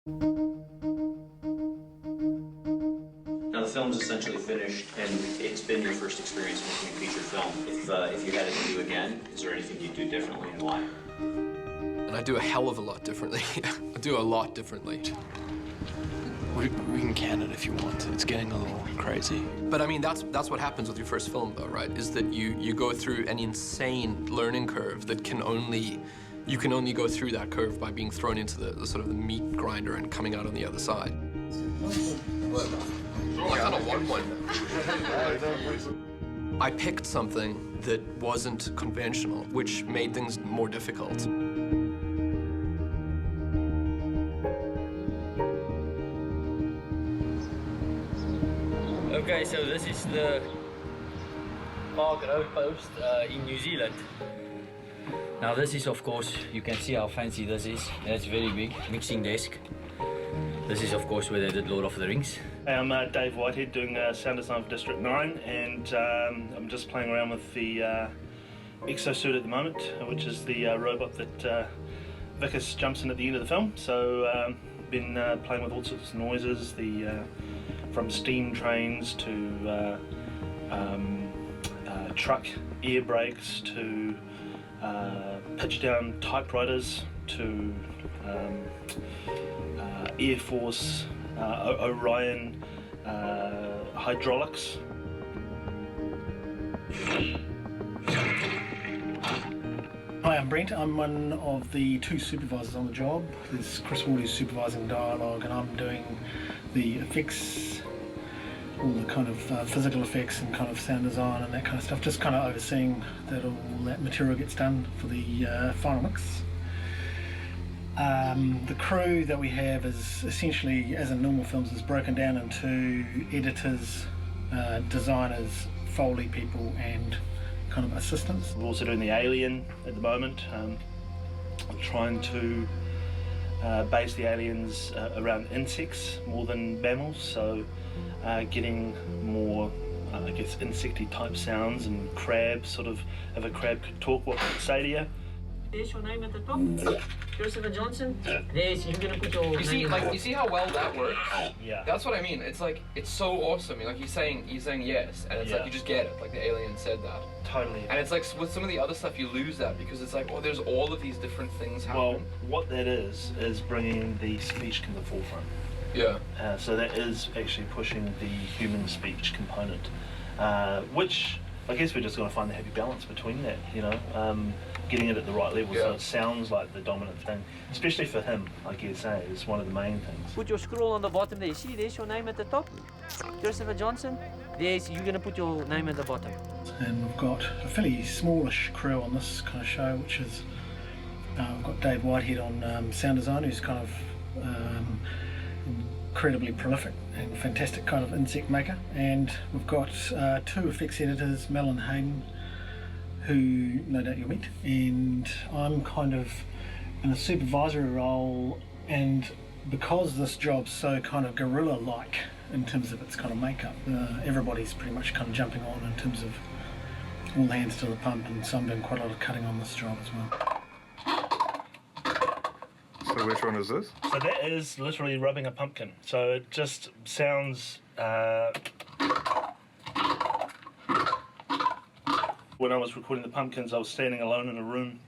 Now the film's essentially finished, and it's been your first experience making a feature film. If you had it to do again, is there anything you'd do differently and why? And I do a hell of a lot differently. I do a lot differently. We can can it if you want. It's getting a little crazy. But I mean, that's what happens with your first film, though, right? Is that you go through an insane learning curve that you can only go through that curve by being thrown into the sort of the meat grinder and coming out on the other side. I picked something that wasn't conventional, which made things more difficult. Okay, so this is the Park Road Post in New Zealand. Now this is, of course, you can see how fancy this is. That's very big, mixing desk. This is, of course, where they did Lord of the Rings. I'm Dave Whitehead, doing sound design for District 9, and I'm just playing around with the exosuit at the moment, which is the robot that Vickers jumps in at the end of the film. So been playing with all sorts of noises, from steam trains to truck air brakes to pitch down typewriters to Air Force, Orion, hydraulics. Hi, I'm Brent. I'm one of the two supervisors on the job. There's Chris Ward who's supervising dialogue, and I'm doing the effects, all the kind of physical effects and kind of sound design and that kind of stuff, just kind of overseeing that all that material gets done for the final mix. The crew that we have is essentially, as in normal films, is broken down into editors, designers, Foley people and kind of assistants. We're also doing the Alien at the moment. We're trying to base the aliens around insects more than mammals, so getting more, I guess, insecty type sounds and crabs, sort of, if a crab could talk, what would it say to you? There's your name at the top. Joseph Johnson. There's, you're gonna put your You see how well that works? Yeah. That's what I mean. It's like, it's so awesome. Like he's saying yes, and it's like you just get it. Like the alien said that. Totally. And it's like with some of the other stuff you lose that because it's like, oh, there's all of these different things happening. Well, what that is bringing the speech to the forefront. Yeah. So that is actually pushing the human speech component, which I guess we're just going to find the happy balance between that, you know, getting it at the right level so it sounds like the dominant thing, especially for him, I guess, is one of the main things. Put your scroll on the bottom there. See, there's your name at the top. Joseph Johnson. There's, you're gonna put your name at the bottom. And we've got a fairly smallish crew on this kind of show, which is we've got Dave Whitehead on sound design, who's kind of incredibly prolific and fantastic kind of insect maker, and we've got two effects editors, Mel and Hayden, who no doubt you'll meet, and I'm kind of in a supervisory role, and because this job's so kind of guerrilla-like in terms of its kind of makeup, everybody's pretty much kind of jumping on in terms of all hands to the pump, and so I'm doing quite a lot of cutting on this job as well. So which one is this? So that is literally rubbing a pumpkin. So it just sounds... When I was recording the pumpkins, I was standing alone in a room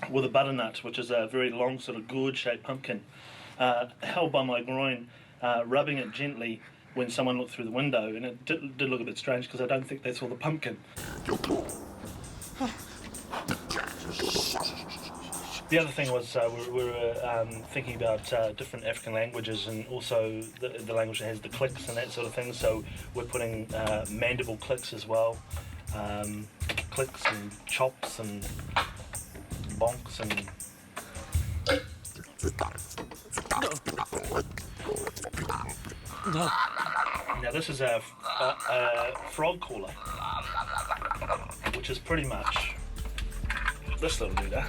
with a butternut, which is a very long sort of gourd-shaped pumpkin, held by my groin, rubbing it gently when someone looked through the window, and it did look a bit strange because I don't think they saw the pumpkin. The other thing was we were thinking about different African languages, and also the language that has the clicks and that sort of thing, so we're putting mandible clicks as well, clicks and chops and bonks and... Now this is a frog caller, which is pretty much this little dude.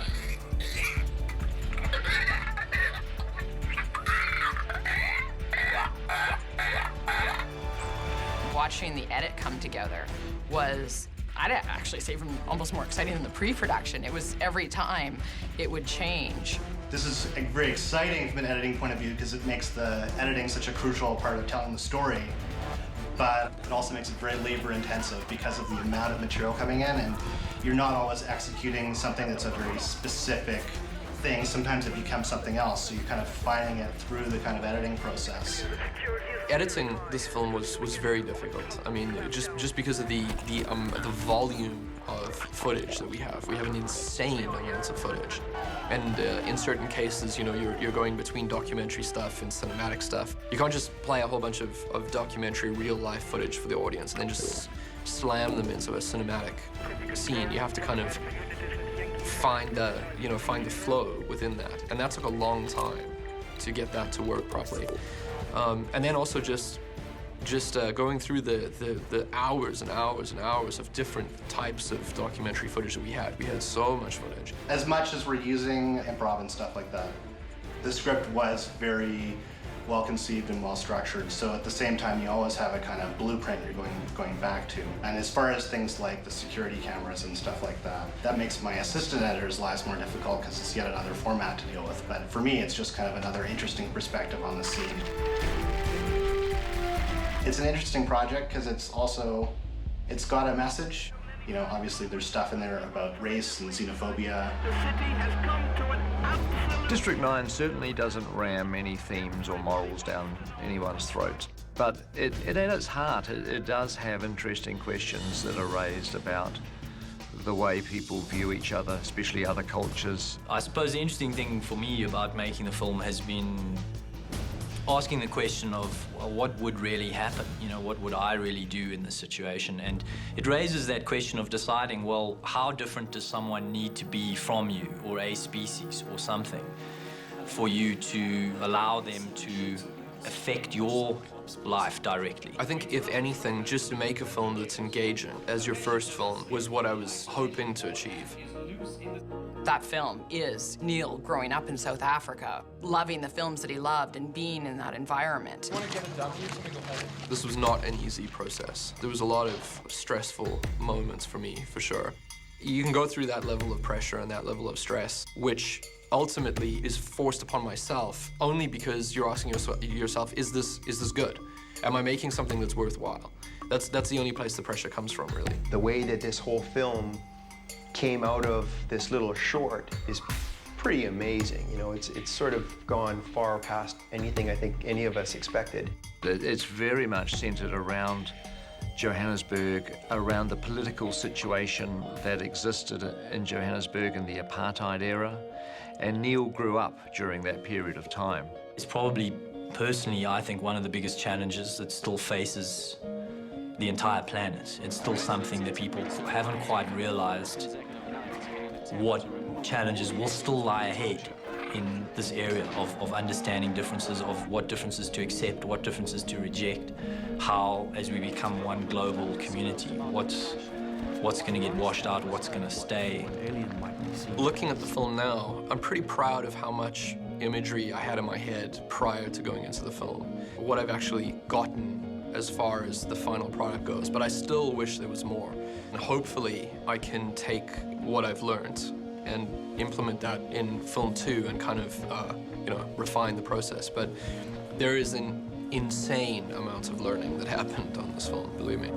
Watching the edit come together was, I'd actually say, even almost more exciting than the pre-production. It was every time it would change This is very exciting from an editing point of view because it makes the editing such a crucial part of telling the story. But it also makes it very labor intensive because of the amount of material coming in, and you're not always executing something that's a very specific thing. Sometimes it becomes something else, so you're kind of finding it through the kind of editing process. Editing this film was very difficult. I mean, just because of the volume of footage that we have. We have an insane amount of footage. And in certain cases, you know, you're going between documentary stuff and cinematic stuff. You can't just play a whole bunch of documentary real-life footage for the audience and then just slam them into a cinematic scene. You have to kind of find the flow within that. And that took a long time to get that to work properly. And then also just going through the hours and hours and hours of different types of documentary footage that we had. We had so much footage. As much as we're using improv and stuff like that, the script was very well conceived and well structured. So at the same time, you always have a kind of blueprint you're going back to. And as far as things like the security cameras and stuff like that, that makes my assistant editor's lives more difficult because it's yet another format to deal with. But for me, it's just kind of another interesting perspective on the scene. It's an interesting project because it's got a message. You know, obviously there's stuff in there about race and xenophobia. District 9 certainly doesn't ram any themes or morals down anyone's throats. But at its heart, it does have interesting questions that are raised about the way people view each other, especially other cultures. I suppose the interesting thing for me about making the film has been asking the question of what would really happen, you know, what would I really do in this situation? And it raises that question of deciding, well, how different does someone need to be from you, or a species, or something, for you to allow them to affect your life directly? I think, if anything, just to make a film that's engaging as your first film was what I was hoping to achieve. That film is Neil growing up in South Africa, loving the films that he loved and being in that environment. This was not an easy process. There was a lot of stressful moments for me, for sure. You can go through that level of pressure and that level of stress, which ultimately is forced upon myself only because you're asking yourself, is this good? Am I making something that's worthwhile? That's the only place the pressure comes from, really. The way that this whole film came out of this little short is pretty amazing. You know, it's sort of gone far past anything I think any of us expected. It's very much centered around Johannesburg, around the political situation that existed in Johannesburg in the apartheid era, and Neil grew up during that period of time. It's probably, personally, I think, one of the biggest challenges that still faces the entire planet. It's still something that people haven't quite realized what challenges will still lie ahead in this area of understanding differences, of what differences to accept, what differences to reject, how, as we become one global community, what's going to get washed out, what's going to stay. Looking at the film now, I'm pretty proud of how much imagery I had in my head prior to going into the film, what I've actually gotten as far as the final product goes, but I still wish there was more. And hopefully I can take what I've learned and implement that in film 2 and kind of, refine the process. But there is an insane amount of learning that happened on this film, believe me.